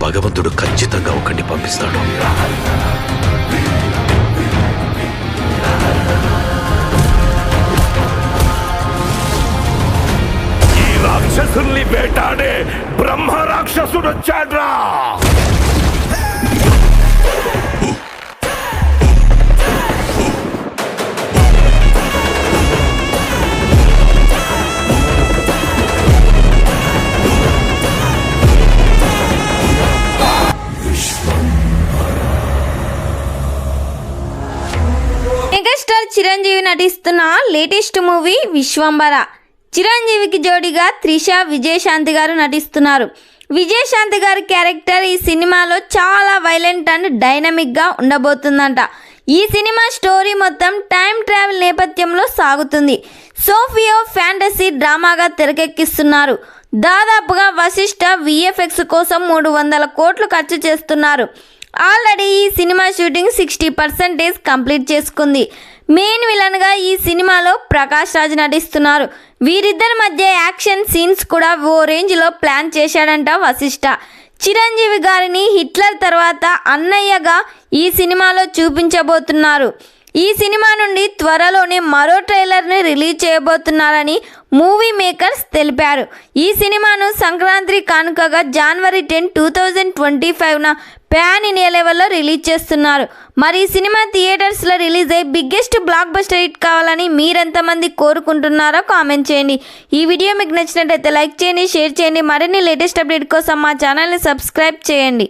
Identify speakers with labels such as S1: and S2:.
S1: భగవంతుడు ఖచ్చితంగా ఒకరిని పంపిస్తాడు.
S2: ఈ రాక్షసుల్ని వేటాడే బ్రహ్మ రాక్షసుడు వచ్చాడ్రా.
S3: మెగాస్టార్ చిరంజీవి నటిస్తున్న లేటెస్ట్ మూవీ విశ్వంబర. చిరంజీవికి జోడిగా త్రిష, విజయశాంతి గారు నటిస్తున్నారు. విజయశాంతి గారి క్యారెక్టర్ ఈ సినిమాలో చాలా వైలెంట్ అండ్ డైనమిక్గా ఉండబోతుందంట. ఈ సినిమా స్టోరీ మొత్తం టైం ట్రావెల్ నేపథ్యంలో సాగుతుంది. సోఫియో ఫ్యాంటసీ డ్రామాగా తెరకెక్కిస్తున్నారు. దాదాపుగా వశిష్ఠ విఎఫ్ఎక్స్ కోసం 300 కోట్లు ఖర్చు చేస్తున్నారు. ఆల్రెడీ ఈ సినిమా షూటింగ్ 60% కంప్లీట్ చేసుకుంది. మెయిన్ విలన్గా ఈ సినిమాలో ప్రకాష్ రాజ్ నటిస్తున్నారు. వీరిద్దరి మధ్య యాక్షన్ సీన్స్ కూడా ఓ రేంజ్లో ప్లాన్ చేశాడంట వశిష్ఠ. చిరంజీవి గారిని హిట్లర్ తర్వాత అన్నయ్యగా ఈ సినిమాలో చూపించబోతున్నారు. ఈ సినిమా నుండి త్వరలోనే మరో ట్రైలర్ని రిలీజ్ చేయబోతున్నారని మూవీ మేకర్స్ తెలిపారు. ఈ సినిమాను సంక్రాంతి కానుకగా January 10, 2025న ప్యాన్ ఇండియా లెవెల్లో రిలీజ్ చేస్తున్నారు. మరి ఈ సినిమా థియేటర్స్లో రిలీజ్ అయ్యి బిగ్గెస్ట్ బ్లాక్ బస్టర్ హిట్ కావాలని మీరెంతమంది కోరుకుంటున్నారో కామెంట్ చేయండి. ఈ వీడియో మీకు నచ్చినట్లయితే లైక్ చేయండి, షేర్ చేయండి. మరిన్ని లేటెస్ట్ అప్డేట్ కోసం మా ఛానల్ని సబ్స్క్రైబ్ చేయండి.